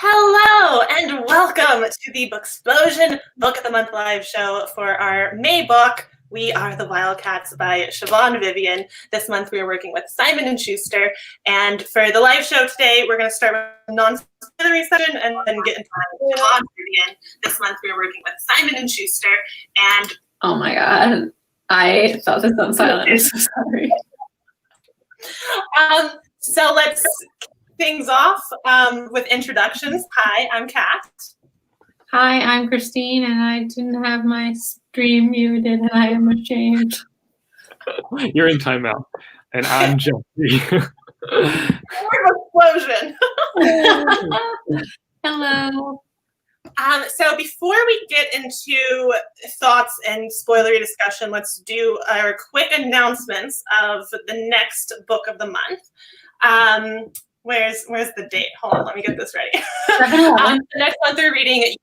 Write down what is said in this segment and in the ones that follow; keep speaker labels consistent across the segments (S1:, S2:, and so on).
S1: Hello and welcome to the Booksplosion Book of the Month live show for our May book, We Are the Wildcats by SIOBHAN VIVIAN. This month we are working with Simon & Schuster, and for the live show today we're going to start with the non-spoilery section and then get into SIOBHAN VIVIAN. This month we are working with Simon & Schuster, and
S2: oh my god, I felt this on silent. I'm so sorry.
S1: So let's things off with introductions. Hi, I'm Kat.
S2: Hi, I'm Christine, and I didn't have my stream muted, and I am ashamed.
S3: You're in timeout. And I'm Jeffrey.
S1: Explosion.
S2: Hello.
S1: So before we get into thoughts and spoilery discussion, let's do our quick announcements of the next book of the month. Where's the date? Hold on, let me get this ready. Next month we're reading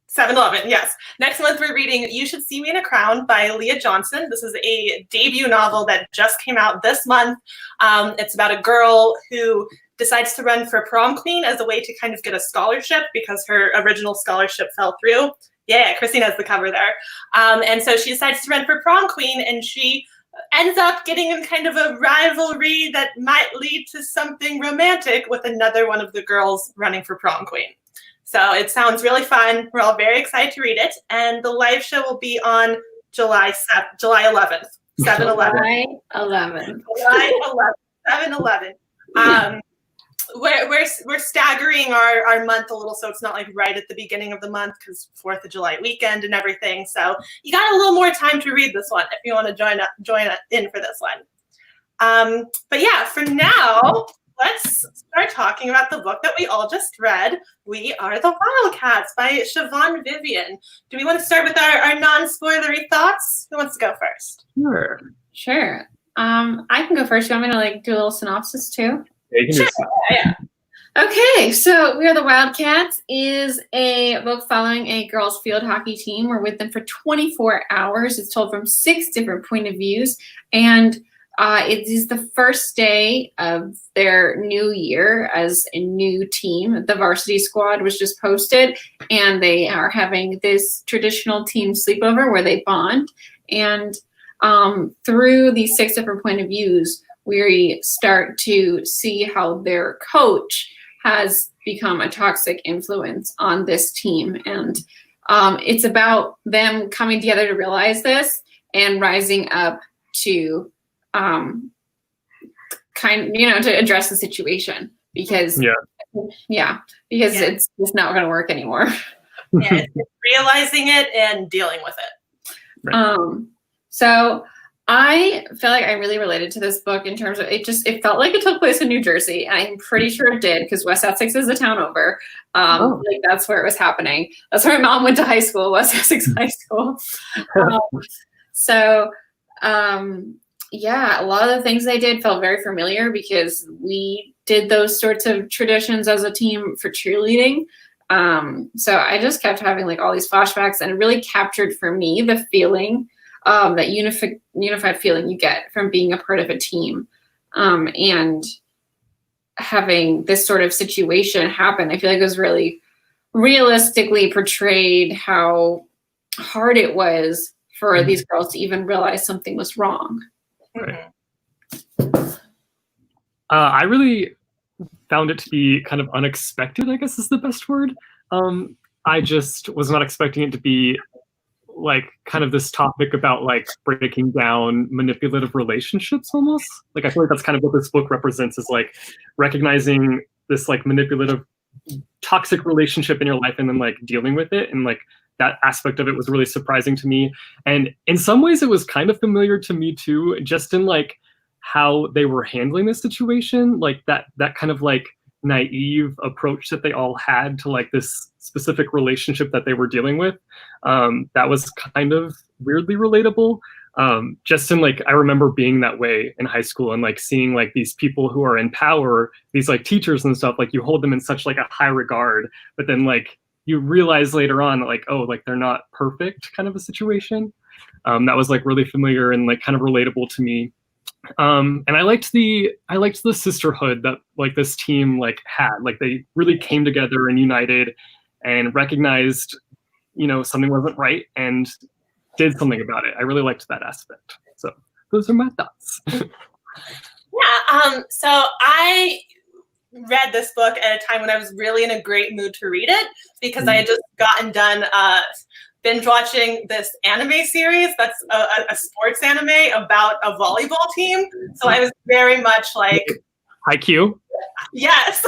S1: 7/11, yes. Next month we're reading You Should See Me in a Crown by LEAH Johnson. This is a debut novel that just came out this month. It's about a girl who decides to run for prom queen as a way to kind of get a scholarship because her original scholarship fell through. Yeah, Christine has the cover there. And so she decides to run for prom queen, and she ends up getting in kind of a rivalry that might lead to something romantic with another one of the girls running for prom queen. So it sounds really fun. We're all very excited to read it. And the live show will be on July 11th. 7/11.
S2: July 11th.
S1: July 11th. 7/11. We're staggering our month a little, so it's not like right at the beginning of the month because 4th of July weekend and everything. So you got a little more time to read this one if you want to join in for this one. But yeah, for now, let's start talking about the book that we all just read, We Are the Wildcats by SIOBHAN VIVIAN. Do we want to start with our non-spoilery thoughts? Who wants to go first?
S2: Sure. I can go first. You want me to do a little synopsis too?
S1: Sure. Yeah.
S2: Okay, so We Are the Wildcats is a book following a girls' field hockey team. We're with them for 24 hours. It's told from 6 different point of views, and it is the first day of their new year as a new team. The varsity squad was just posted, and they are having this traditional team sleepover where they bond. And through these 6 different point of views, we start to see how their coach has become a toxic influence on this team. And it's about them coming together to realize this and rising up to to address the situation because it's just not going to work anymore.
S1: Yeah, it's realizing it and dealing with it.
S3: Right.
S2: So I feel like I really related to this book in terms of it felt like it took place in New Jersey. And I'm pretty sure it did because West Essex is the town over. That's where it was happening. That's where my mom went to high school, West Essex High School. A lot of the things they did felt very familiar because we did those sorts of traditions as a team for cheerleading. So I just kept having all these flashbacks, and it really captured for me the feeling, that unified feeling you get from being a part of a team, and having this sort of situation happen. I feel like it was really realistically portrayed how hard it was for these girls to even realize something was wrong.
S3: Right. I really found it to be kind of unexpected, I guess is the best word. I just was not expecting it to be kind of this topic about breaking down manipulative relationships almost. I feel like that's kind of what this book represents, is recognizing this manipulative toxic relationship in your life and then dealing with it. And that aspect of it was really surprising to me. And in some ways it was kind of familiar to me too, just in how they were handling the situation, that kind of naive approach that they all had to this specific relationship that they were dealing with. That was kind of weirdly relatable. Just in I remember being that way in high school and seeing these people who are in power, these teachers and stuff, you hold them in such a high regard, but then you realize later on they're not perfect kind of a situation. That was really familiar and kind of relatable to me. And I liked the sisterhood that like this team like had. Like they really came together and united and recognized, something wasn't right and did something about it. I really liked that aspect. So those are my thoughts.
S1: Yeah. So I read this book at a time when I was really in a great mood to read it because I had just gotten done binge watching this anime series that's a sports anime about a volleyball team. So I was very much like,
S3: IQ.
S1: yes.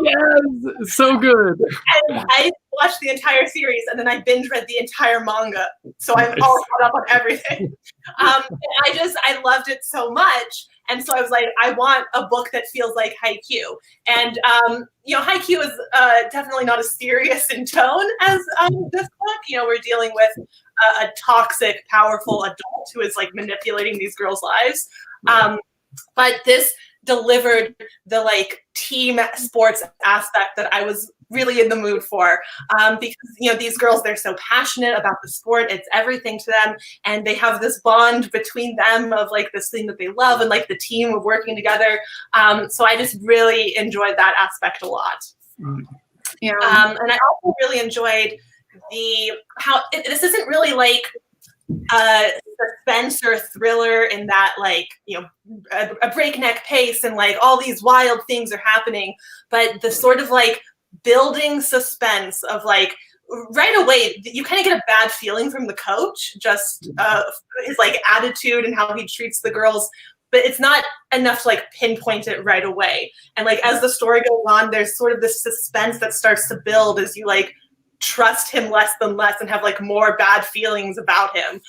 S3: Yes, so good.
S1: And I watched the entire series and then I binge read the entire manga. So I'm all caught up on everything. And I loved it so much. And so I was like, I want a book that feels like Haikyuu. And, Haikyuu is definitely not as serious in tone as this book. We're dealing with a toxic, powerful adult who is like manipulating these girls' lives. But this delivered the like team sports aspect that I was really in the mood for, because these girls, they're so passionate about the sport. It's everything to them, and they have this bond between them of like this thing that they love and like the team of working together. So I just really enjoyed that aspect a lot.
S2: Yeah.
S1: And I also really enjoyed how this isn't really like suspense or thriller in that like a breakneck pace and like all these wild things are happening, but the sort of like building suspense of like right away you kind of get a bad feeling from the coach, just his like attitude and how he treats the girls, but it's not enough to like pinpoint it right away. And like as the story goes on, there's sort of this suspense that starts to build as you like trust him less and less and have like more bad feelings about him.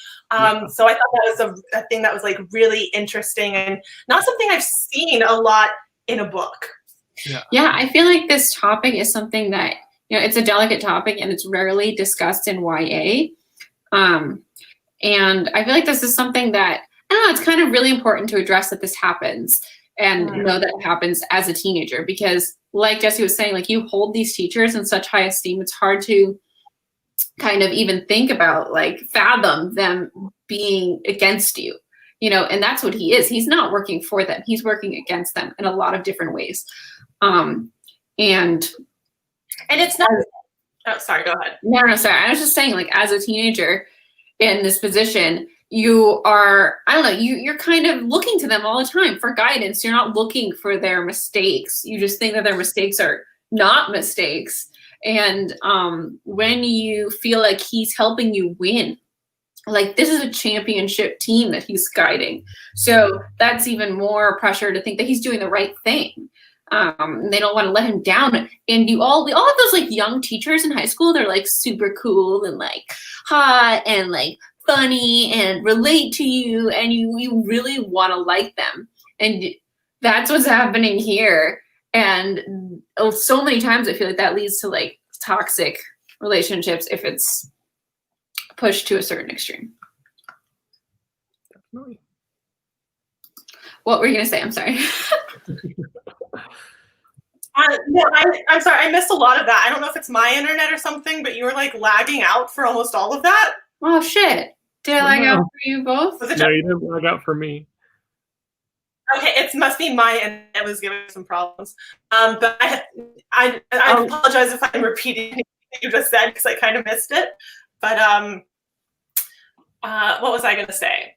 S1: So I thought that was a thing that was like really interesting and not something I've seen a lot in a book.
S2: Yeah, I feel like this topic is something that, it's a delicate topic and it's rarely discussed in YA. And I feel like this is something that, I don't know, it's kind of really important to address that this happens and know that it happens as a teenager, because like Jessie was saying, like you hold these teachers in such high esteem, it's hard to kind of even think about, like fathom them being against you, and that's what he is. He's not working for them. He's working against them in a lot of different ways. And
S1: it's not, oh, sorry, go ahead.
S2: No, sorry. I was just saying, like, as a teenager in this position, you are, I don't know, you're kind of looking to them all the time for guidance. You're not looking for their mistakes. You just think that their mistakes are not mistakes. And when you feel like he's helping you win, like this is a championship team that he's guiding. So that's even more pressure to think that he's doing the right thing. They don't want to let him down. And we all have those like young teachers in high school. They're like super cool and like hot and like funny and relate to you, and you really want to like them. And that's what's happening here. And so many times I feel like that leads to like toxic relationships if it's pushed to a certain extreme.
S3: Definitely.
S2: What were you gonna say? I'm sorry.
S1: No, I'm sorry, I missed a lot of that. I don't know if it's my internet or something, but you were like lagging out for almost all of that.
S2: Oh shit! Did I lag out for you both?
S3: No, you didn't lag out for me.
S1: Okay, it must be my internet that was giving some problems. But I apologize if I'm repeating anything you just said because I kind of missed it. But what was I going to say?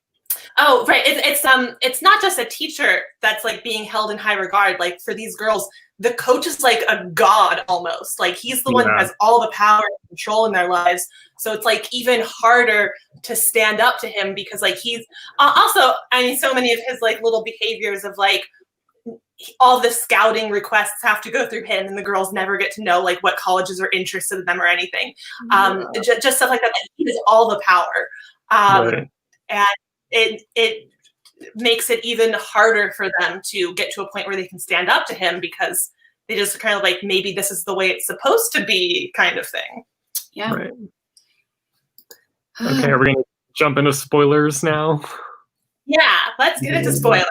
S1: Oh, right. It's not just a teacher that's like being held in high regard. Like for these girls, the coach is like a god almost. Like he's the one who has all the power and control in their lives. So it's like even harder to stand up to him because like he's also, I mean, so many of his like little behaviors of like all the scouting requests have to go through him and the girls never get to know like what colleges are interested in them or anything. Just stuff like that. He has all the power. And it makes it even harder for them to get to a point where they can stand up to him because they just kind of like, maybe this is the way it's supposed to be kind of thing.
S2: Yeah.
S3: Right. Okay, are we going to jump into spoilers now?
S1: Yeah, let's get into spoilers.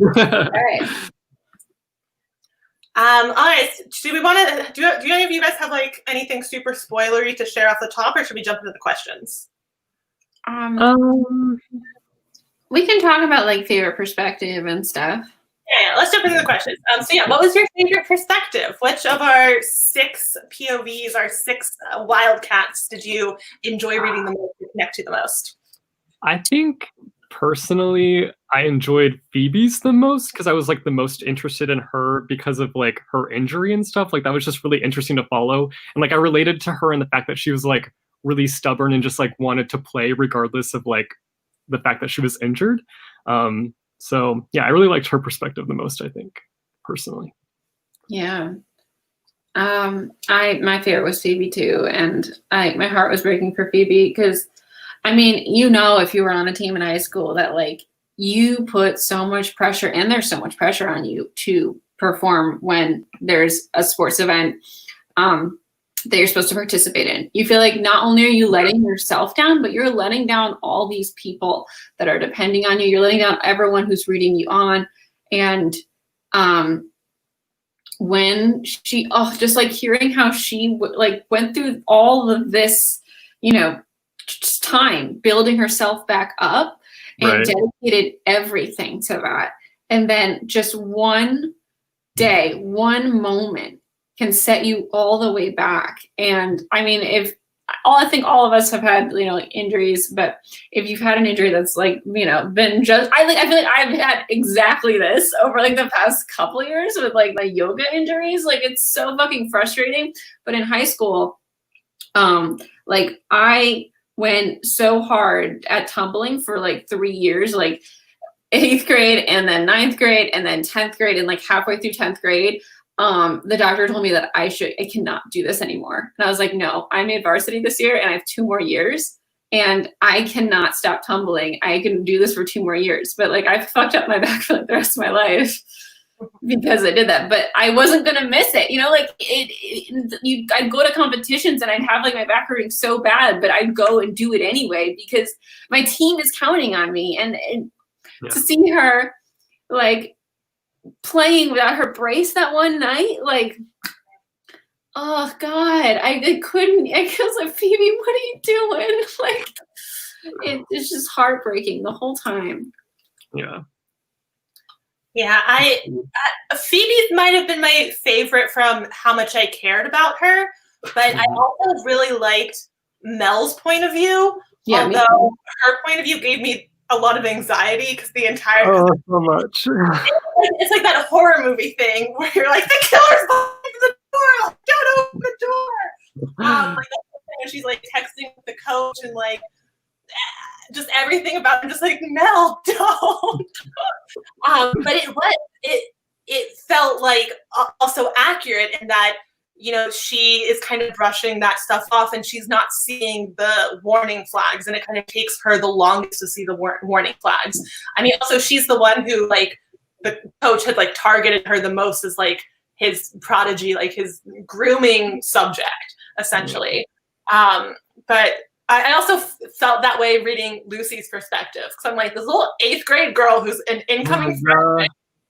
S1: All right. All right. Do we want to? Do any of you guys have like anything super spoilery to share off the top, or should we jump into the questions?
S2: We can talk about like favorite perspective and stuff.
S1: Yeah, let's jump into the questions. So yeah, what was your favorite perspective? Which of our 6 POVs, our 6 wildcats, did you enjoy reading the most, connect to the most?
S3: I think personally, I enjoyed Phoebe's the most because I was like the most interested in her because of like her injury and stuff. Like that was just really interesting to follow, and like I related to her in the fact that she was like really stubborn and just like wanted to play regardless of like the fact that she was injured. So yeah, I really liked her perspective the most, I think, personally.
S2: Yeah. My favorite was Phoebe too, and my heart was breaking for Phoebe because, I mean, you know, if you were on a team in high school that like you put so much pressure, and there's so much pressure on you to perform when there's a sports event that you're supposed to participate in. You feel like not only are you letting yourself down, but you're letting down all these people that are depending on you. You're letting down everyone who's reading you on. And when she, just like hearing how she like went through all of this, you know, just time building herself back up and dedicated everything to that. And then just one day, one moment can set you all the way back. And I mean, I think all of us have had, you know, like injuries, but if you've had an injury that's like, you know, been just, I feel like I've had exactly this over like the past couple of years with like my yoga injuries. Like it's so fucking frustrating. But in high school, like I went so hard at tumbling for like 3 years, like 8th grade and then 9th grade and then 10th grade, and like halfway through 10th grade, the doctor told me that I cannot do this anymore. And I was like, no, I made varsity this year and I have 2 more years and I cannot stop tumbling. I can do this for 2 more years. But like I fucked up my back for like the rest of my life because I did that. But I wasn't going to miss it. You know, like I'd go to competitions and I'd have like my back hurting so bad, but I'd go and do it anyway because my team is counting on me. And to see her like playing without her brace that one night, like, oh God, I couldn't. I was like, Phoebe, what are you doing? Like, it's just heartbreaking the whole time.
S3: Yeah.
S1: Yeah, Phoebe might have been my favorite from how much I cared about her, but I also really liked Mel's point of view.
S2: Yeah,
S1: although her point of view gave me a lot of anxiety because the entire
S3: so much.
S1: It's like that horror movie thing where you're like, the killer's behind the door, like, don't open the door. Like that's the thing when she's like texting with the coach and like just everything about him, just like, Mel, don't. But it felt like also accurate in that, you know, she is kind of brushing that stuff off and she's not seeing the warning flags, and it kind of takes her the longest to see the warning flags. I mean, also she's the one who like the coach had like targeted her the most as like his prodigy, like his grooming subject, essentially. But I also felt that way reading Lucy's perspective because I'm like, this little 8th grade girl who's an incoming freshman,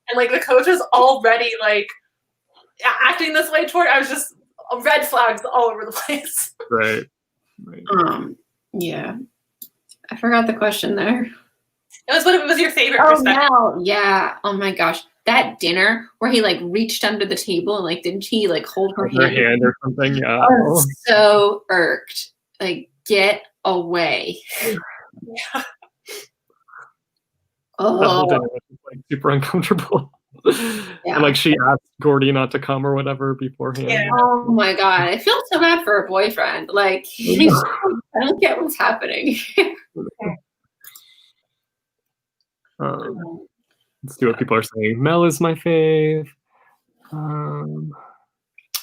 S1: and like the coach is already like acting this way toward. I was just red flags all over the place.
S3: Right.
S2: Yeah. I forgot the question there.
S1: It was what was your favorite perspective?
S2: No. Yeah. Oh my gosh. That dinner where he like reached under the table and like didn't he like hold her hand
S3: or something? Yeah.
S2: I was so irked. Like, get away.
S1: Yeah.
S3: That whole dinner was like super uncomfortable.
S2: Yeah.
S3: And like she asked Gordy not to come or whatever beforehand.
S1: Yeah.
S2: Oh my God. I feel so bad for her boyfriend. Like, I don't get what's happening.
S3: Let's see what people are saying. Mel is my fave.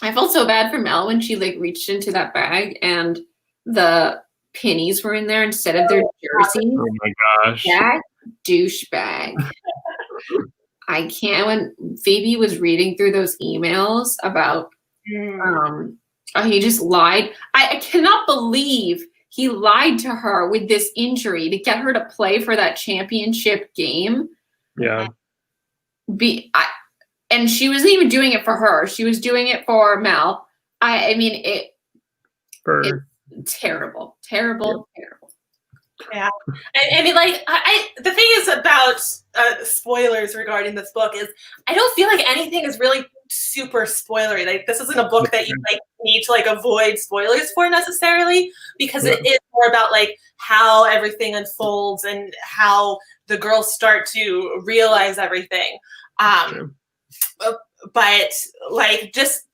S2: I felt so bad for Mel when she like reached into that bag and the pennies were in there instead of their jerseys.
S3: Oh my gosh.
S2: That douchebag. I can't. When Phoebe was reading through those emails about, he just lied. I cannot believe he lied to her with this injury to get her to play for that championship game.
S3: Yeah.
S2: And she wasn't even doing it for her. She was doing it for Mel. I mean, it's terrible.
S1: Yeah, I mean, like, the thing is about spoilers regarding this book is I don't feel like anything is really super spoilery. Like, this isn't a book that you like need to like avoid spoilers for necessarily, because it is more about like how everything unfolds and how the girls start to realize everything. But like, just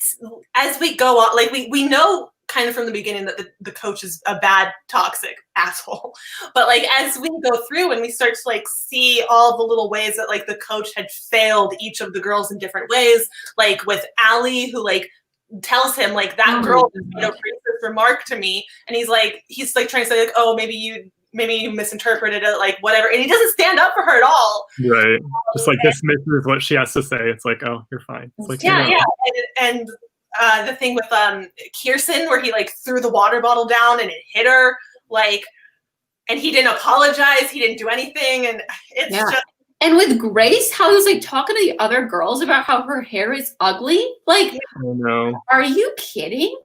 S1: as we go on, like we know kind of from the beginning that the coach is a bad, toxic asshole. But like, as we go through and we start to like see all the little ways that like the coach had failed each of the girls in different ways, like with Allie, who like tells him like that girl made a racist remark to me, and he's like trying to say like, oh, maybe you misinterpreted it, like whatever, and he doesn't stand up for her at all.
S3: Right. Just like dismisses what she has to say. It's like, oh, you're fine. It's like,
S1: and the thing with Kirsten, where he like threw the water bottle down and it hit her, like, and he didn't apologize, he didn't do anything, and it's just.
S2: And with Grace, how he was like talking to the other girls about how her hair is ugly. Like,
S3: oh no,
S2: are you kidding?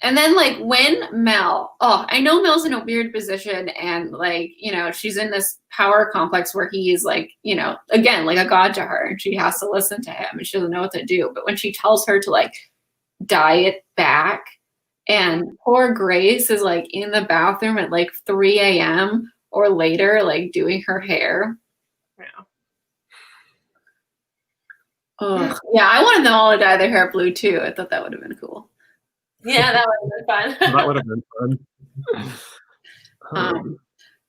S2: And then like when Mel, I know Mel's in a weird position, and like, you know, she's in this power complex where he is like, you know, again, like a god to her, and she has to listen to him and she doesn't know what to do. But when she tells her to like diet back, and poor Grace is like in the bathroom at like 3 a.m. or later, like doing her hair. Yeah, I wanted them all to dye their hair blue too. I thought that would have been cool.
S1: Yeah, that would have been fun.
S3: That would have been fun.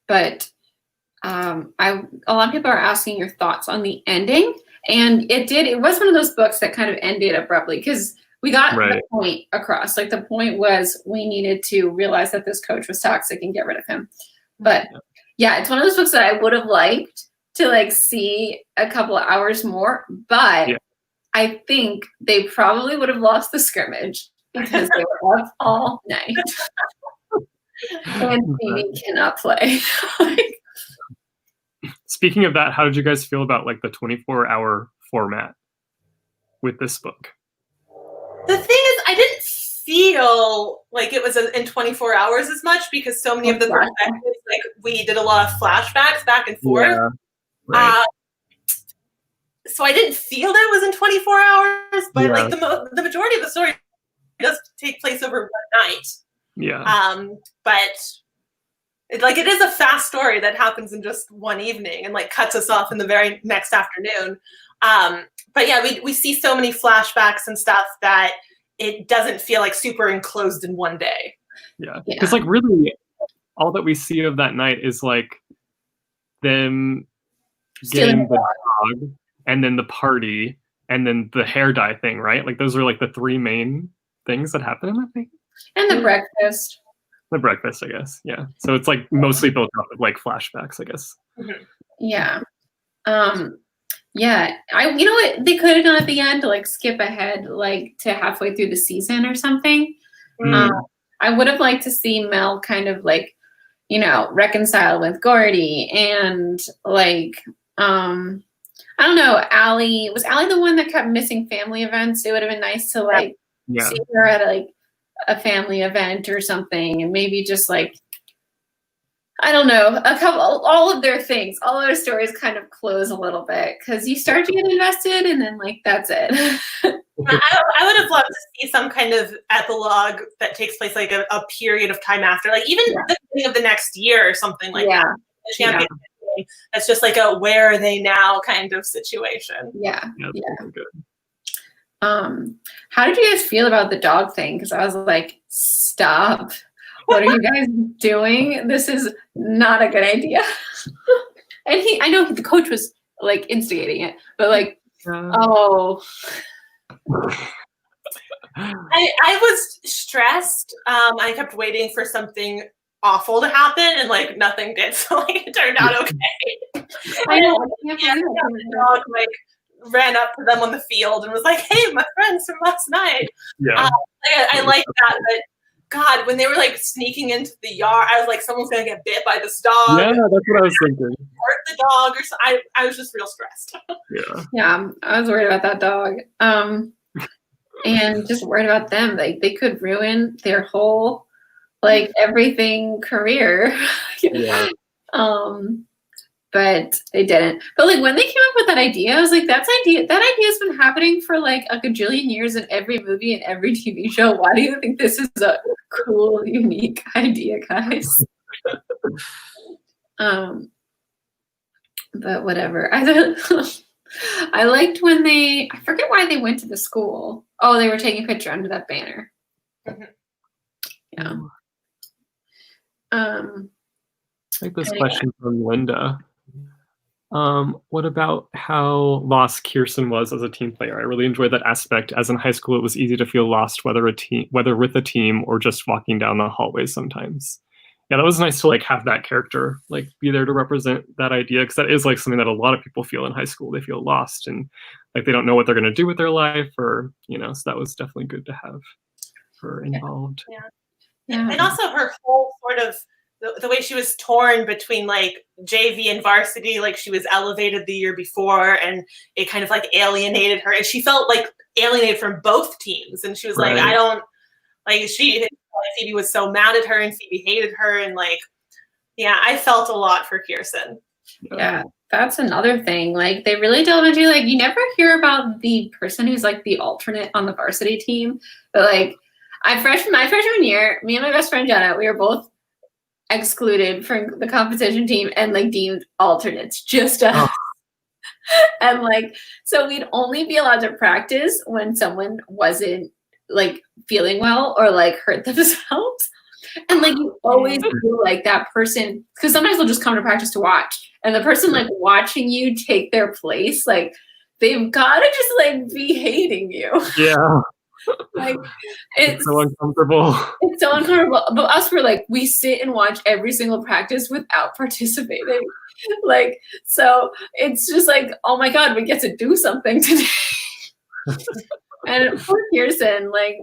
S2: But a lot of people are asking your thoughts on the ending, and it was one of those books that kind of ended abruptly because we got the point across. Like, the point was we needed to realize that this coach was toxic and get rid of him. But yeah, it's one of those books that I would have liked to like see a couple of hours more, but I think they probably would have lost the scrimmage because they were up all night. And Phoebe cannot play.
S3: Speaking of that, how did you guys feel about like the 24-hour format with this book?
S1: The thing is, I didn't feel like it was in 24 hours as much because so many of the perspectives, like we did a lot of flashbacks back and forth. So I didn't feel that it was in 24 hours, but like the majority of the story does take place over one night. But it is a fast story that happens in just one evening and like cuts us off in the very next afternoon. But yeah, we see so many flashbacks and stuff that it doesn't feel like super enclosed in one day.
S3: Yeah, because like really all that we see of that night is like them getting the dog and then the party and then the hair dye thing, right? Like those are like the three main things that happen in that thing.
S2: And the breakfast.
S3: The breakfast, I guess. Yeah. So it's like mostly built up of like flashbacks, I guess.
S2: Yeah. Yeah. You know what they could have done at the end to like skip ahead like to halfway through the season or something. I would have liked to see Mel kind of like, you know, reconcile with Gordy and like I don't know, Allie. Was Allie the one that kept missing family events? It would have been nice to like see her at like a family event or something, and maybe just like, I don't know, all of their things, all their stories kind of close a little bit because you start to get invested and then like that's it.
S1: I would have loved to see some kind of epilogue that takes place like a period of time after, like even the beginning of the next year or something like that. That's just like a where are they now kind of situation.
S3: Good.
S2: How did you guys feel about the dog thing? Because I was like, stop. What are you guys doing? This is not a good idea. And I know the coach was like instigating it, but like,
S1: I was stressed. I kept waiting for something awful to happen and like nothing did, so like it turned out okay.
S2: I know.
S1: The dog like ran up to them on the field and was like, hey, my friends from last night. I like that, but God, when they were like sneaking into the yard, I was like, someone's gonna get bit by this dog.
S3: Yeah, that's what I was thinking.
S1: Hurt the dog or something. I was just real stressed.
S2: Yeah, I was worried about that dog. And just worried about them. Like they could ruin their whole like everything career.
S3: Yeah.
S2: But they didn't. But like when they came up with that idea, I was like, that idea's been happening for like a gajillion years in every movie and every TV show. Why do you think this is a cool, unique idea, guys? But whatever. I liked when I forget why they went to the school. Oh, they were taking a picture under that banner. Yeah.
S3: I like this question from Linda. What about how lost Kirsten was as a team player? I really enjoyed that aspect, as in high school it was easy to feel lost whether with a team or just walking down the hallways sometimes. Yeah, that was nice to like have that character like be there to represent that idea, because that is like something that a lot of people feel in high school. They feel lost and like they don't know what they're going to do with their life, or so that was definitely good to have her involved.
S1: Yeah. And also her whole sort of the way she was torn between like JV and varsity, like she was elevated the year before and it kind of like alienated her, and she felt like alienated from both teams, and she was like, I don't like, Phoebe was so mad at her and Phoebe hated her, and like, yeah, I felt a lot for Kirsten.
S2: Yeah, that's another thing. Like they really delve into, like, you never hear about the person who's like the alternate on the varsity team, but like my freshman year, me and my best friend Jenna, we were both excluded from the competition team and like deemed alternates, just us. And like, so we'd only be allowed to practice when someone wasn't like feeling well or like hurt themselves. And like you always feel like that person, because sometimes they'll just come to practice to watch, and the person like watching you take their place, like they've got to just like be hating you.
S3: Yeah.
S2: Like it's
S3: so uncomfortable.
S2: It's so uncomfortable. But us, we're like, we sit and watch every single practice without participating. Like, so it's just like, oh my God, we get to do something today. And poor Kirsten, like,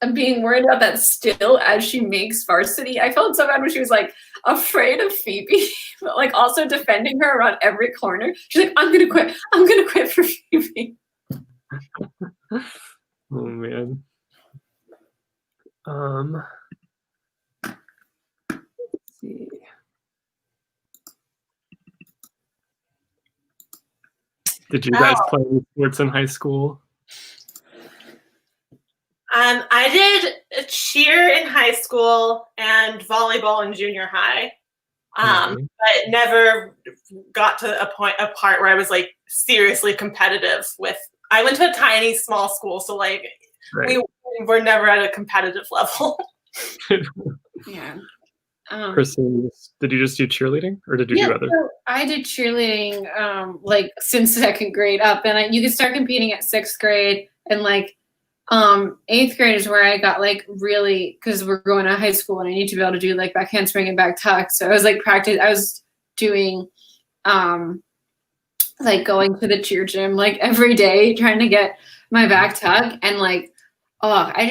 S2: I'm being worried about that still as she makes varsity. I felt so bad when she was like afraid of Phoebe, but like also defending her around every corner. She's like, I'm gonna quit. I'm gonna quit for Phoebe.
S3: Oh man. Let's see. Did you guys play sports in high school?
S1: I did cheer in high school and volleyball in junior high, but never got to a part where I was like seriously competitive with. I went to a tiny small school, so like we were never at a competitive level.
S2: Yeah.
S3: Kristen, did you just do cheerleading, or did you do other?
S2: So I did cheerleading like since second grade up, and you could start competing at sixth grade, and like eighth grade is where I got like really, because we're going to high school and I need to be able to do like back handspring and back tuck. So I was like I was doing like going to the cheer gym like every day trying to get my back tuck, and like I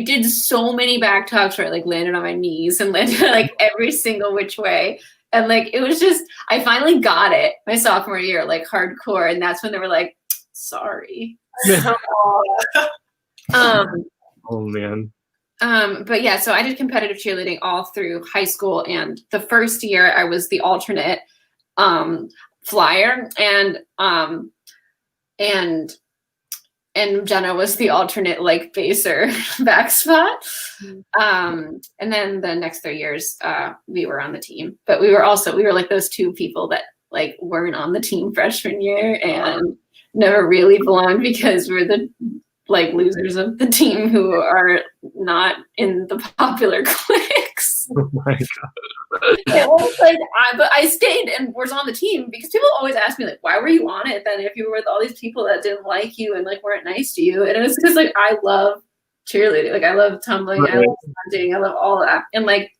S2: did so many back tucks where I like landed on my knees and landed like every single which way. And like it was just, I finally got it my sophomore year, like hardcore, and that's when they were like, sorry.
S3: Oh man.
S2: But yeah, so I did competitive cheerleading all through high school, and the first year I was the alternate flyer, and Jenna was the alternate like baser back spot. And then the next 3 years we were on the team, but we were like those two people that like weren't on the team freshman year and never really belonged because we're the like losers of the team who are not in the popular cliques.
S3: Oh my God.
S2: It was like, but I stayed and was on the team because people always ask me like, why were you on it then if you were with all these people that didn't like you and like weren't nice to you? And it was because like I love cheerleading, like I love tumbling, I love hunting, I love all that, and like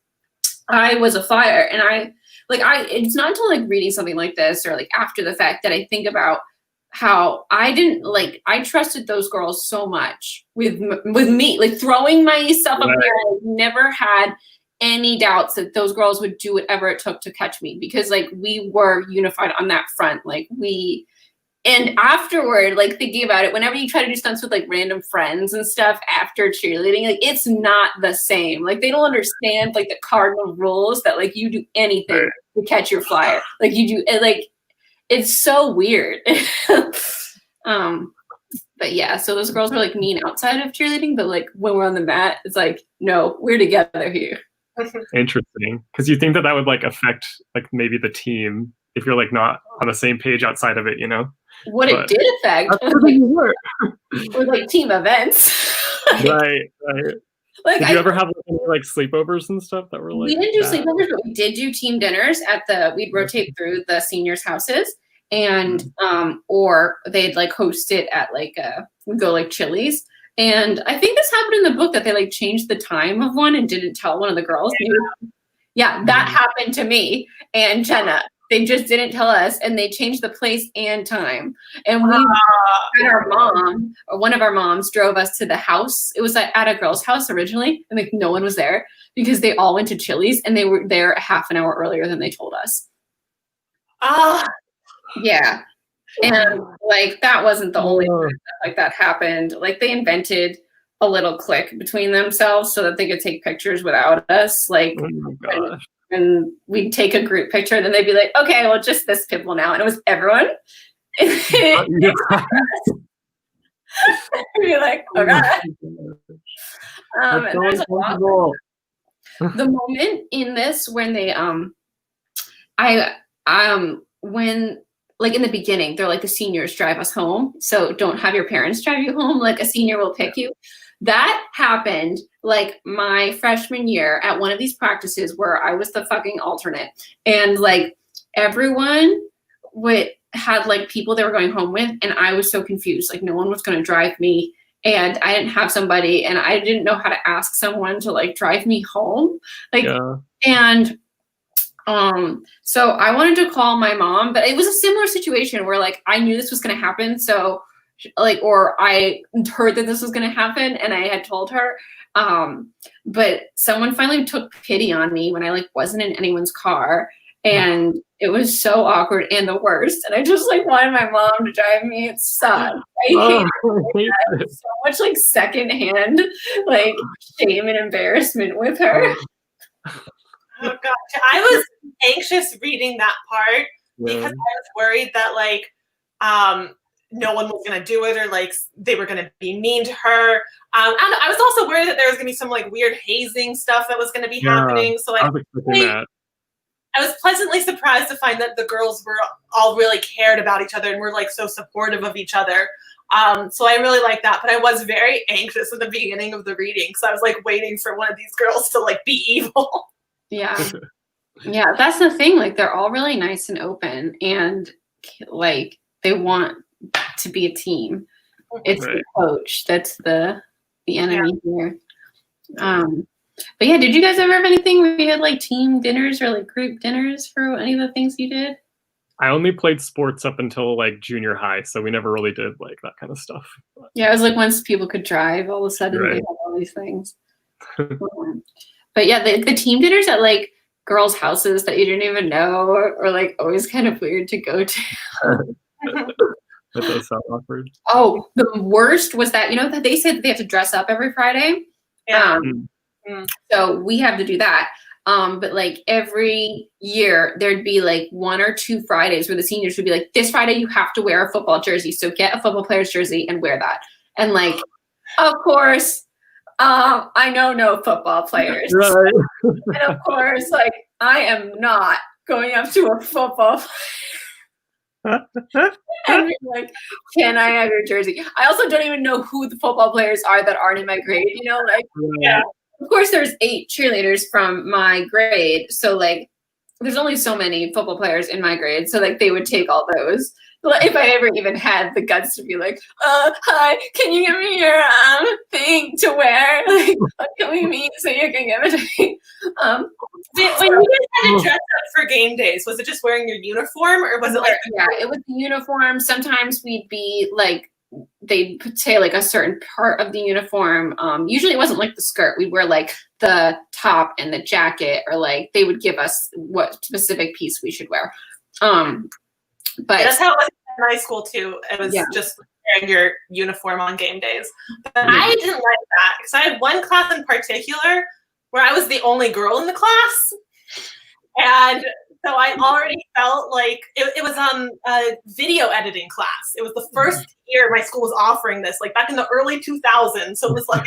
S2: I was a flyer, and it's not until like reading something like this or like after the fact that I think about how I trusted those girls so much with me, like throwing myself up there. I never had any doubts that those girls would do whatever it took to catch me, because like we were unified on that front. Like we And afterward, like thinking about it, whenever you try to do stunts with like random friends and stuff after cheerleading, like it's not the same. Like they don't understand like the cardinal rules that like you do anything to catch your flyer. Like you do, like it's so weird. But yeah, so those girls were like mean outside of cheerleading, but like when we're on the mat, it's like, no, we're together here.
S3: Interesting, because you think that would like affect like maybe the team if you're like not on the same page outside of it, you know.
S2: What it did affect was like team events.
S3: Right.
S2: Like,
S3: did you ever have like sleepovers and stuff that were like?
S2: We didn't do sleepovers, but we did do team dinners we'd rotate through the seniors' houses, and or they'd like host it at like we'd go like Chili's. And I think this happened in the book that they like changed the time of one and didn't tell one of the girls. Yeah, that happened to me and Jenna. They just didn't tell us, and they changed the place and time. And we had our mom, or one of our moms, drove us to the house. It was at a girl's house originally, and like no one was there because they all went to Chili's, and they were there half an hour earlier than they told us. Yeah. And like that wasn't the only time that like that happened. Like they invented a little clique between themselves so that they could take pictures without us. Like and we'd take a group picture, and then they'd be like, okay, well, just this people now. And it was everyone. We'd be like, all right. And there's a lot. The moment in this when they when like in the beginning, they're like the seniors drive us home. So don't have your parents drive you home. Like a senior will pick you. That happened like my freshman year at one of these practices where I was the fucking alternate. And like everyone had like people they were going home with. And I was so confused. Like no one was going to drive me. And I didn't have somebody. And I didn't know how to ask someone to like drive me home. Like, and so I wanted to call my mom, but it was a similar situation where like I knew this was going to happen. So like, or I heard that this was going to happen and I had told her, but someone finally took pity on me when I like wasn't in anyone's car, and it was so awkward and the worst. And I just like wanted my mom to drive me. It sucked. I hate so much like secondhand like shame and embarrassment with her.
S1: Oh gosh, I was anxious reading that part because I was worried that like no one was gonna do it, or like they were gonna be mean to her. And I was also worried that there was gonna be some like weird hazing stuff that was gonna be happening. So I was pleasantly surprised to find that the girls were all really cared about each other and were like so supportive of each other. So I really liked that, but I was very anxious at the beginning of the reading because I was like waiting for one of these girls to like be evil. Yeah.
S2: Yeah, that's the thing. Like they're all really nice and open, and like they want to be a team. It's the coach that's the enemy here. But yeah, did you guys ever have anything where you had like team dinners or like group dinners for any of the things you did?
S3: I only played sports up until like junior high, so we never really did like that kind of stuff.
S2: Yeah, it was like once people could drive, all of a sudden they had all these things. But yeah, the team dinners at like girls' houses that you didn't even know or like always kind of weird to go to.
S3: That does sound awkward.
S2: Oh, the worst was that, you know, that they said that they have to dress up every Friday.
S1: Yeah.
S2: So we have to do that. But like every year there'd be like 1 or 2 Fridays where the seniors would be like, this Friday you have to wear a football jersey. So get a football player's jersey and wear that. And like, of course, I know no football players.
S3: Right.
S2: And of course, like I am not going up to a football player and be like, can I have your jersey? I also don't even know who the football players are that aren't in my grade, you know, like, of course there's 8 cheerleaders from my grade. So like, there's only so many football players in my grade. So like, they would take all those. If I ever even had the guts to be like, hi, can you give me your thing to wear? Like, can we meet so you can give it to me?
S1: When you guys had to dress up for game days, was it just wearing your uniform, or was it like?
S2: Yeah, it was the uniform. Sometimes we'd be like, they'd say like a certain part of the uniform. Usually it wasn't like the skirt. We'd wear like the top and the jacket, or like they would give us what specific piece we should wear. But
S1: that's how it was my school too. It was just wearing your uniform on game days. But I didn't like that because I had one class in particular where I was the only girl in the class. And so I already felt like it was a video editing class. It was the first year my school was offering this, like back in the early 2000s. So it was like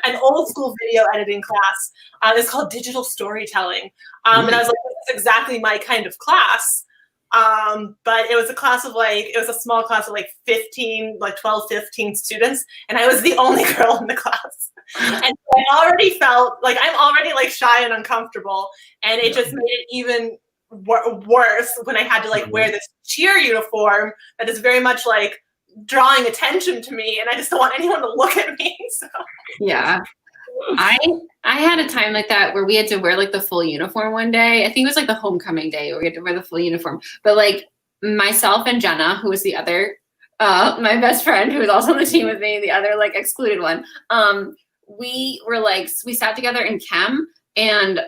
S1: an old school video editing class. It's called digital storytelling. And I was like, this is exactly my kind of class. But it was a class of it was a small class of 12, 15 students. And I was the only girl in the class. And so I already felt like I'm already shy and uncomfortable. And it just made it even worse when I had to wear this cheer uniform that is very much drawing attention to me. And I just don't want anyone to look at me. So.
S2: Yeah. I had a time like that where we had to wear the full uniform one day. I think it was the homecoming day where we had to wear the full uniform. But myself and Jenna, who was the other, my best friend who was also on the team with me, the other excluded one, we were we sat together in chem and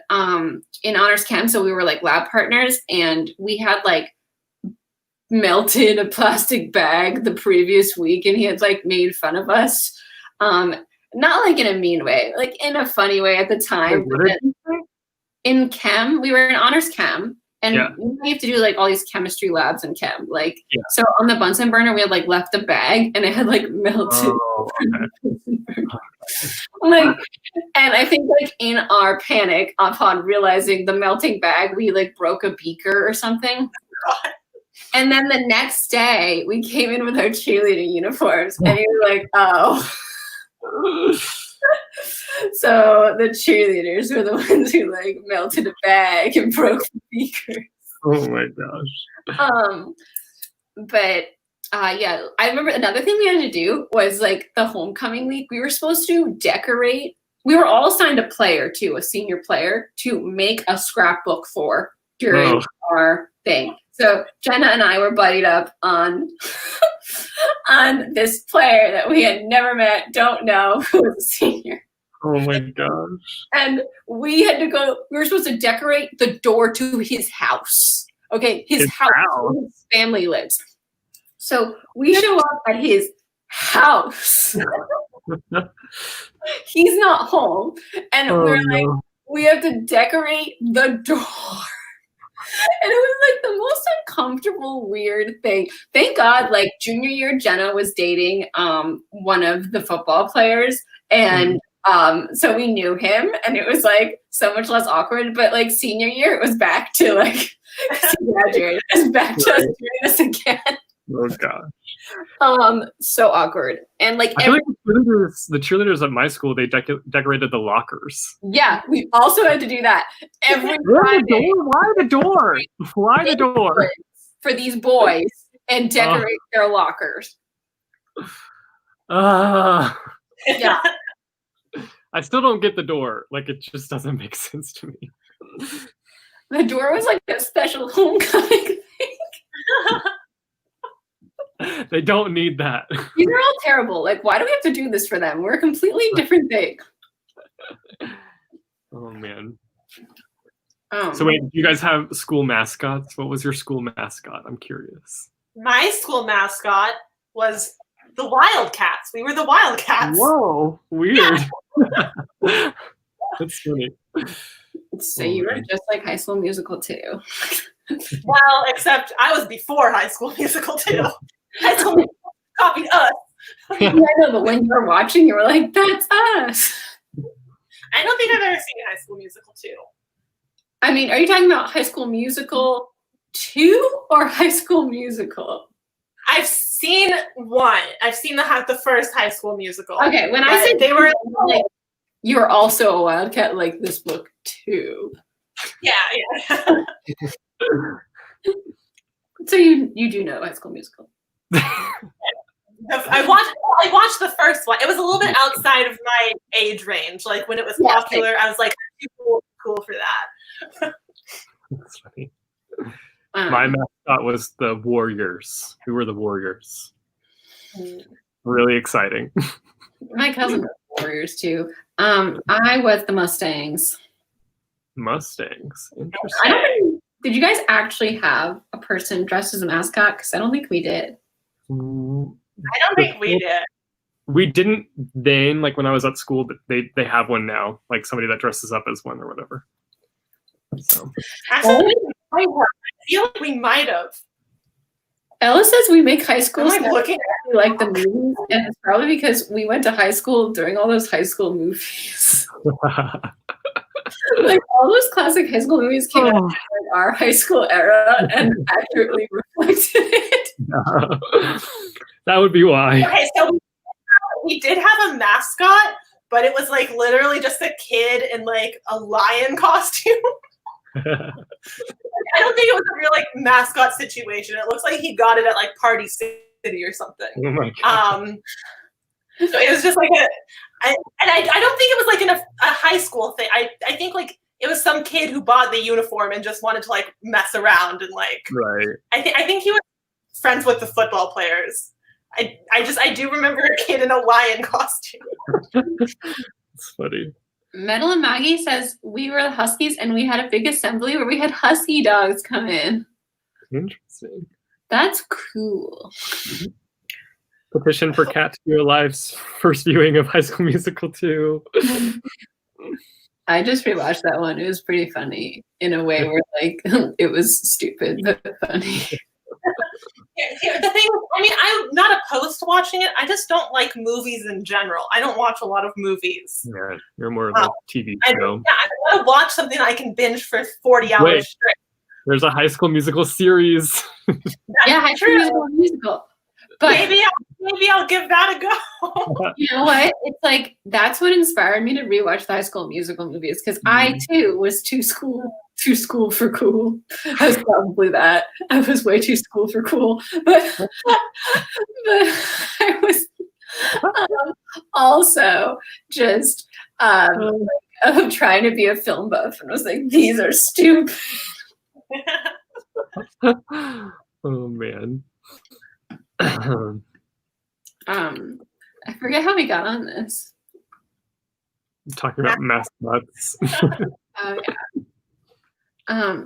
S2: in honors chem. So we were lab partners, and we had melted a plastic bag the previous week, and he had like made fun of us. Not like in a mean way, like in a funny way at the time. In chem, we were in honors chem, and we have to do like all these chemistry labs in chem. Like, so on the Bunsen burner, we had like left a bag, and it had like melted. Like, and I think like in our panic upon realizing the melting bag, we like broke a beaker or something. And then the next day, we came in with our cheerleading uniforms, and we were like, oh. So the cheerleaders were the ones who like melted a bag and broke the beakers.
S3: Oh my gosh.
S2: But yeah, I remember another thing we had to do was like the homecoming week. We were supposed to decorate. We were all assigned a player too, a senior player, to make a scrapbook for during our thing. So Jenna and I were buddied up on on this player that we had never met, don't know, who was a senior.
S3: Oh my gosh.
S2: And we had to go, we were supposed to decorate the door to his house. Okay, his house where his family lives. So we show up at his house. He's not home. And we're like, we have to decorate the door. And it was like the most uncomfortable, weird thing. Thank God, like junior year, Jenna was dating one of the football players, and so we knew him, and it was like so much less awkward. But like senior year, it was back to like graduated. It was back to us doing this again.
S3: Oh god.
S2: So awkward. And like
S3: I feel like the cheerleaders at my school, they decorated the lockers.
S2: Yeah, we also had to do that every Friday.
S3: Why the door? Why the door?
S2: For these boys and decorate their lockers.
S3: Yeah.
S1: I
S3: still don't get the door. Like, it just doesn't make sense to me.
S2: The door was like a special homecoming thing.
S3: They don't need that.
S2: These are all terrible. Like, why do we have to do this for them? We're a completely different thing.
S3: Oh, man. So wait, do you guys have school mascots? What was your school mascot? I'm curious.
S1: My school mascot was the Wildcats. We were the Wildcats.
S3: Whoa, weird. Yeah. That's funny.
S2: So you were just like High School Musical too.
S1: Well, except I was before High School Musical too. High School Musical copied us.
S2: Yeah, I know, but when you were watching, you were like, "That's us."
S1: I don't think I've ever seen High School Musical 2.
S2: I mean, are you talking about High School Musical 2 or High School Musical?
S1: I've seen one. I've seen the first High School Musical.
S2: Okay, when I said they were like, you were also a Wildcat, like this book too.
S1: Yeah.
S2: So you do know High School Musical.
S1: I watched the first one. It was a little bit outside of my age range. Like when it was popular, I was like, cool for that.
S3: That's funny. My mascot was the Warriors. Who were the Warriors? Really exciting.
S2: My cousin was the Warriors too. I was the Mustangs.
S3: Mustangs. Interesting.
S2: I don't think, did you guys actually have a person dressed as a mascot? Because I don't think we did.
S1: I don't think we did.
S3: We didn't then, like when I was at school, but they have one now, like somebody that dresses up as one or whatever. So
S1: Actually, I feel like we might have.
S2: Ella says we make high school
S1: I'm like looking
S2: at like the movies, and it's probably because we went to high school during all those high school movies. Like all those classic high school movies came out in our high school era and accurately reflected it.
S3: That would be why.
S1: Okay, so we did have a mascot, but it was like literally just a kid in like a lion costume. I don't think it was a real like mascot situation. It looks like he got it at like Party City or something.
S3: Oh my God.
S1: So it was just like I don't think it was like in a high school thing. I think like it was some kid who bought the uniform and just wanted to like mess around and like.
S3: Right.
S1: I think he was friends with the football players. I do remember a kid in a lion costume.
S3: It's funny.
S2: Metal and Maggie says we were the Huskies and we had a big assembly where we had husky dogs come in.
S3: Interesting.
S2: That's cool.
S3: Petition for Cat to Be Alive's first viewing of High School Musical 2.
S2: I just rewatched that one. It was pretty funny in a way where like it was stupid but funny.
S1: The thing, I mean, I'm not opposed to watching it. I just don't like movies in general. I don't watch a lot of movies.
S3: Yeah, you're more of a TV show.
S1: I want to watch something I can binge for 40 hours straight.
S3: There's a High School Musical series.
S2: Yeah, High School Musical. But
S1: maybe I'll give that a go.
S2: You know what? It's like that's what inspired me to rewatch the High School Musical movies because I too was too school for cool. I was probably that. I was way too school for cool, but I was also just trying to be a film buff, and I was like, these are stupid.
S3: Oh man.
S2: I forget how we got on this.
S3: Talking about mascots.
S2: Oh yeah.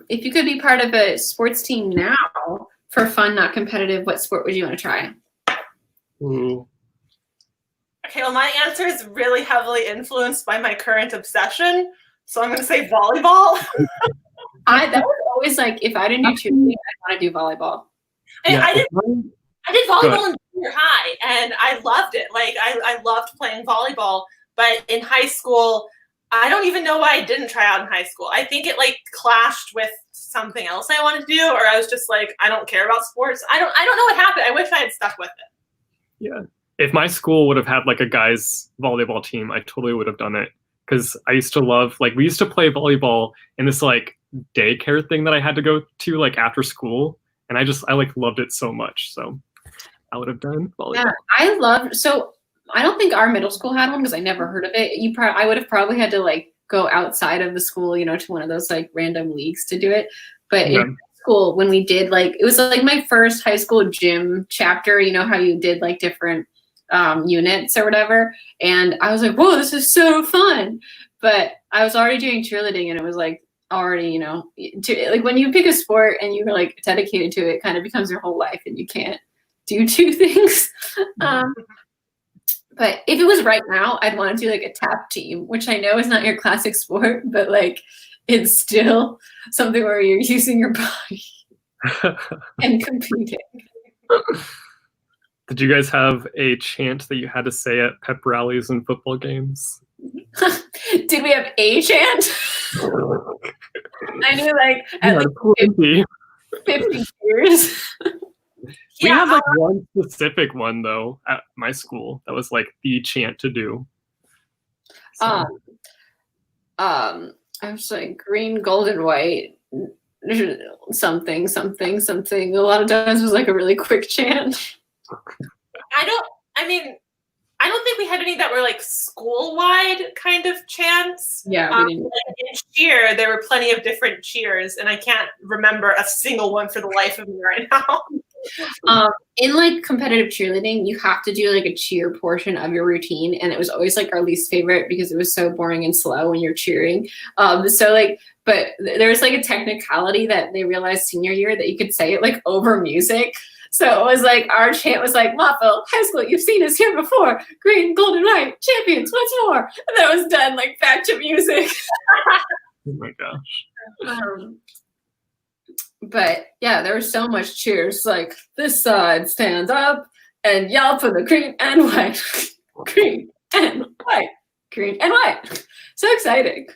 S2: If you could be part of a sports team now for fun, not competitive, what sport would you want to try?
S3: Ooh.
S1: Okay, well, my answer is really heavily influenced by my current obsession, so I'm going to say volleyball.
S2: That was always like, if I didn't do cheerleading, I'd want to do volleyball.
S1: I did volleyball in junior high, and I loved it. Like, I loved playing volleyball, but in high school, I don't even know why I didn't try out in high school. I think it like clashed with something else I wanted to do, or I was just like, I don't care about sports. I don't know what happened. I wish I had stuck with it.
S3: Yeah. If my school would have had like a guys volleyball team, I totally would have done it. Because I used to love, like, we used to play volleyball in this like daycare thing that I had to go to like after school. And I like loved it so much. So I would have done volleyball.
S2: Yeah, so I don't think our middle school had one because I never heard of it. I would have probably had to like go outside of the school, you know, to one of those like random leagues to do it. But in school, when we did like, it was like my first high school gym chapter, you know, how you did like different units or whatever. And I was like, whoa, this is so fun. But I was already doing cheerleading and it was like already, you know, like when you pick a sport and you're like dedicated to it, it kind of becomes your whole life and you can't do two things. But if it was right now, I'd want to do like a tap team, which I know is not your classic sport, but like it's still something where you're using your body and competing.
S3: Did you guys have a chant that you had to say at pep rallies and football games?
S2: Did we have a chant? I knew like at like 50 years.
S3: We had like one specific one though at my school that was like the chant to do. So.
S2: I was like green, gold, and white. Something. A lot of times it was like a really quick chant.
S1: I don't think we had any that were like school-wide kind of chants.
S2: Yeah, we didn't.
S1: In cheer, there were plenty of different cheers, and I can't remember a single one for the life of me right now.
S2: In like competitive cheerleading, you have to do like a cheer portion of your routine, and it was always like our least favorite because it was so boring and slow when you're cheering. So like, but there's like a technicality that they realized senior year that you could say it like over music. So it was like our chant was like, Moffville High School, you've seen us here before. Green, gold, and white, champions, what's more? And that was done, like back to music.
S3: Oh my gosh.
S2: But yeah, there was so much cheers. Like, this side stands up and yell for the green and white. Green and white. Green and white. So exciting.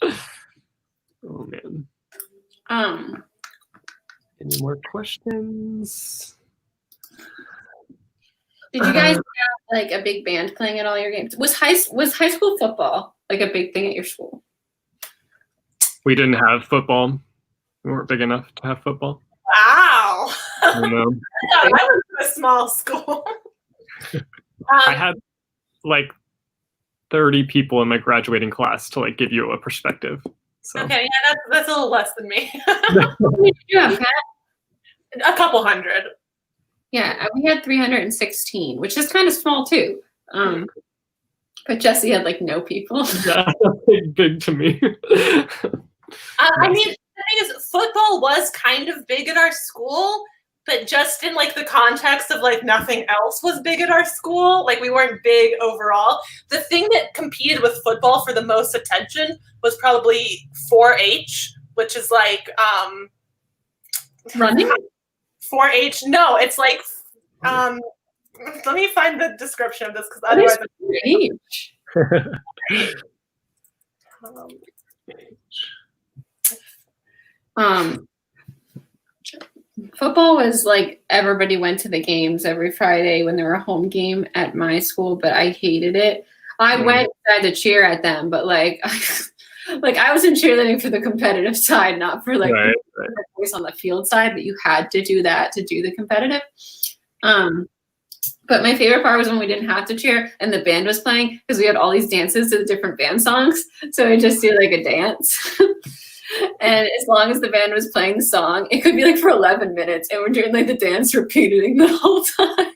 S3: Oh man. Any more questions?
S2: Did you guys have like a big band playing at all your games? Was high school football like a big thing at your school?
S3: We didn't have football. We weren't big enough to have football.
S1: Wow.
S3: I know.
S1: I was in a small school.
S3: I had like 30 people in my graduating class to like give you a perspective. So.
S1: Okay, yeah, that's a little less than me.
S2: Yeah,
S1: a couple hundred.
S2: Yeah, we had 316, which is kind of small too. But Jesse had like no people.
S3: Yeah, big to me.
S1: I mean, the thing is, football was kind of big at our school, but just in like the context of like nothing else was big at our school. Like we weren't big overall. The thing that competed with football for the most attention was probably 4-H, which is like
S2: Running?
S1: 4-H. No, it's like let me find the description of this because otherwise
S2: football was like everybody went to the games every Friday when there were a home game at my school, but I hated it. I went to cheer at them, but like like I was in cheerleading for the competitive side, not for like the voice on the field side, but you had to do that to do the competitive. But my favorite part was when we didn't have to cheer and the band was playing because we had all these dances to the different band songs. So we just do like a dance. And as long as the band was playing the song, it could be like for 11 minutes and we're doing like the dance repeating the whole time.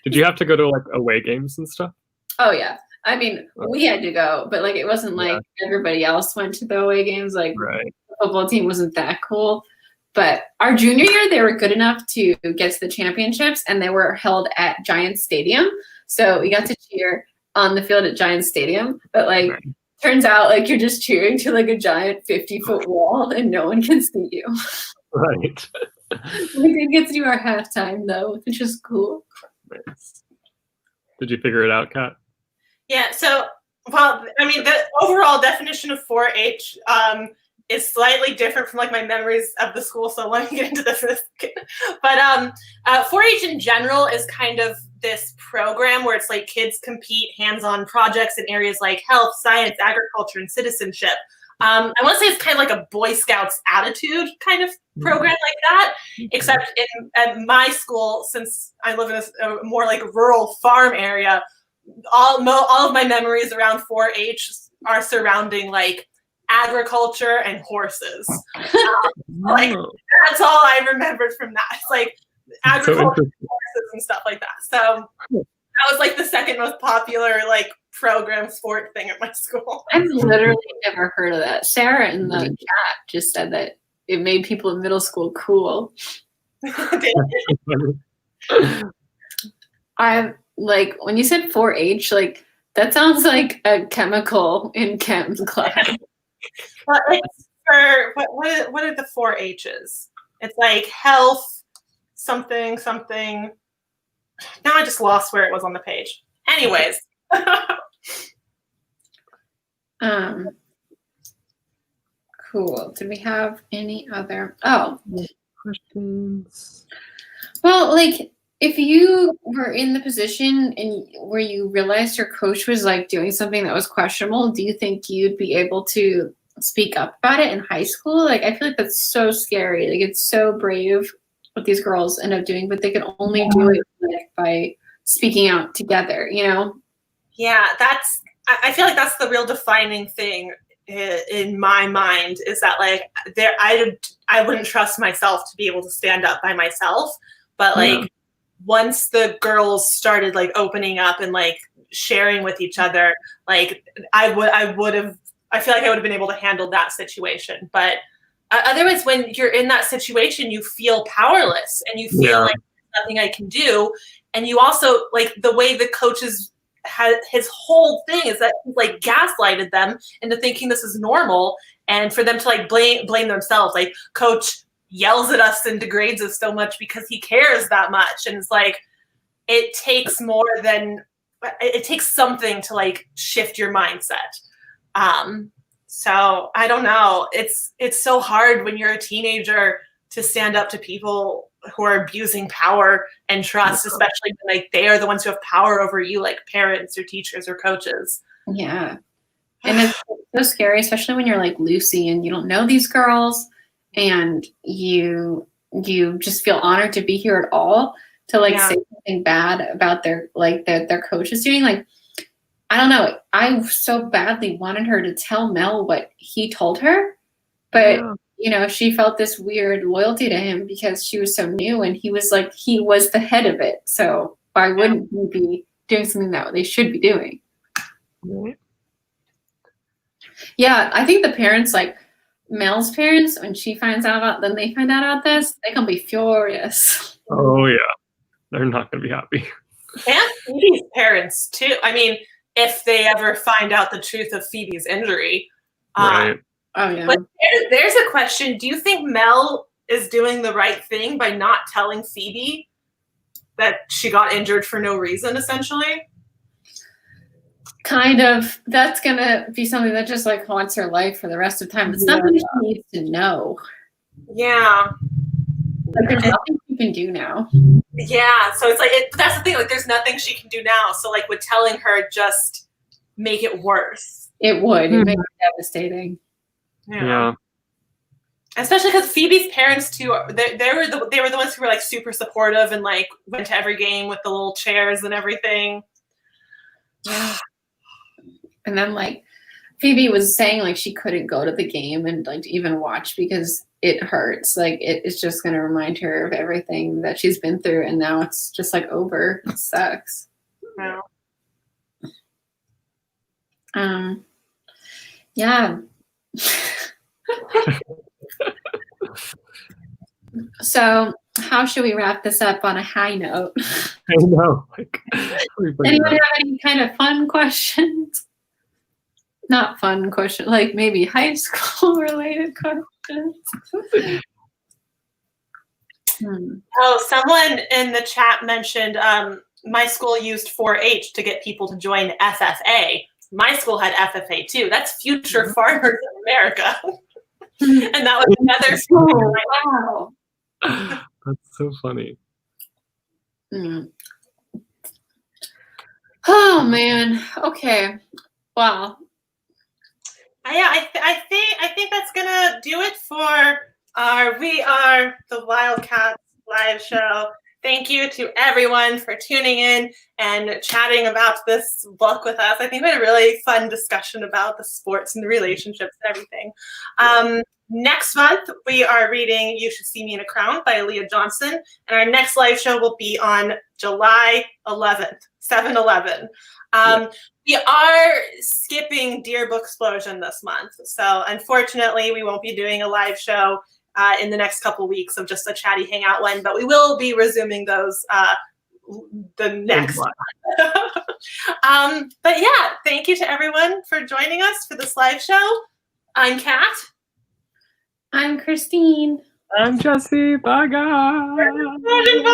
S3: Did you have to go to like away games and stuff?
S2: Oh yeah. I mean, we had to go, but like it wasn't like everybody else went to the away games. Like the football team wasn't that cool. But our junior year, they were good enough to get to the championships and they were held at Giant Stadium. So we got to cheer on the field at Giant Stadium. But like turns out like you're just cheering to like a giant 50-foot wall and no one can see you.
S3: Right.
S2: We did get to do our halftime though, which is cool.
S3: Nice. Did you figure it out, Kat? Yeah,
S1: so, well, I mean, the overall definition of 4-H is slightly different from like my memories of the school, so let me get into this. But 4-H in general is kind of this program where it's like kids compete hands-on projects in areas like health, science, agriculture, and citizenship. I want to say it's kind of like a Boy Scouts attitude kind of program like that, except at my school, since I live in a more like rural farm area, all of my memories around 4-H are surrounding like agriculture and horses. Like that's all I remembered from that. It's like agriculture, horses, and stuff like that. So that was like the second most popular like program sport thing at my school.
S2: I've literally never heard of that. Sarah in the chat just said that it made people in middle school cool. I like when you said 4-H, like that sounds like a chemical in chem class.
S1: Well, it's for what are the 4-H's? It's like health, something. Now I just lost where it was on the page. Anyways.
S2: Cool. Did we have any other
S3: questions?
S2: Well, like if you were in the position and where you realized your coach was like doing something that was questionable, do you think you'd be able to speak up about it in high school? Like I feel like that's so scary. Like it's so brave what these girls end up doing, but they can only do it like, by speaking out together, you know?
S1: Yeah, I feel like that's the real defining thing in my mind is that like I wouldn't trust myself to be able to stand up by myself, but like once the girls started like opening up and like sharing with each other, like I feel like I would have been able to handle that situation. But otherwise, when you're in that situation, you feel powerless and you feel like there's nothing I can do. And you also, like, the way the coaches had, his whole thing is that he like gaslighted them into thinking this is normal, and for them to like blame themselves. Like, coach yells at us and degrades us so much because he cares that much. And it's like, it takes more than, it takes something to like shift your mindset. So I don't know. It's so hard when you're a teenager to stand up to people who are abusing power and trust, especially when like they are the ones who have power over you, like parents or teachers or coaches.
S2: Yeah. And it's so scary, especially when you're like Lucy and you don't know these girls and you just feel honored to be here at all, to like say something bad about their coach is doing. Like, I don't know. I so badly wanted her to tell Mel what he told her, but you know, she felt this weird loyalty to him because she was so new, and he was the head of it. So why wouldn't he be doing something that they should be doing? Yeah, I think the parents, like Mel's parents, when she finds out about, then they find out about this, they're gonna be furious.
S3: Oh yeah, they're not gonna be happy.
S1: And Phoebe's parents too. I mean, if they ever find out the truth of Phoebe's injury.
S3: Right.
S2: Oh yeah.
S1: But there's a question. Do you think Mel is doing the right thing by not telling Phoebe that she got injured for no reason, essentially?
S2: Kind of. That's gonna be something that just like haunts her life for the rest of time. It's nothing she needs to know.
S1: Yeah.
S2: Like, there's nothing you can do now.
S1: Yeah. So it's like, that's the thing. Like, there's nothing she can do now. So like, with telling her, just make it worse.
S2: It would. It makes it devastating.
S3: Yeah.
S1: Especially because Phoebe's parents too, they were the ones who were like super supportive and like went to every game with the little chairs and everything.
S2: And then like Phoebe was saying like she couldn't go to the game and like even watch because it hurts. Like it's just gonna remind her of everything that she's been through, and now it's just like over. It sucks.
S1: Yeah.
S2: Yeah. So how should we wrap this up on a high note?
S3: I know. Like,
S2: anyone have any kind of fun questions? Not fun questions, like maybe high school related questions.
S1: Oh, someone in the chat mentioned my school used 4-H to get people to join FFA. My school had FFA too. That's Future Farmers of America. And that was another school.
S2: Wow.
S3: That's so funny.
S2: Oh man. Okay. Wow.
S1: Yeah, I think that's gonna do it for our We Are the Wildcats live show. Thank you to everyone for tuning in and chatting about this book with us. I think we had a really fun discussion about the sports and the relationships and everything. Next month, we are reading You Should See Me in a Crown by Leah Johnson. And our next live show will be on July 11th, 7/11. We are skipping Dear Booksplosion this month. So unfortunately, we won't be doing a live show in the next couple weeks of just a chatty hangout one, but we will be resuming those the next one. But yeah, thank you to everyone for joining us for this live show. I'm Kat.
S2: I'm Christine.
S3: I'm Jesse. Bye, guys.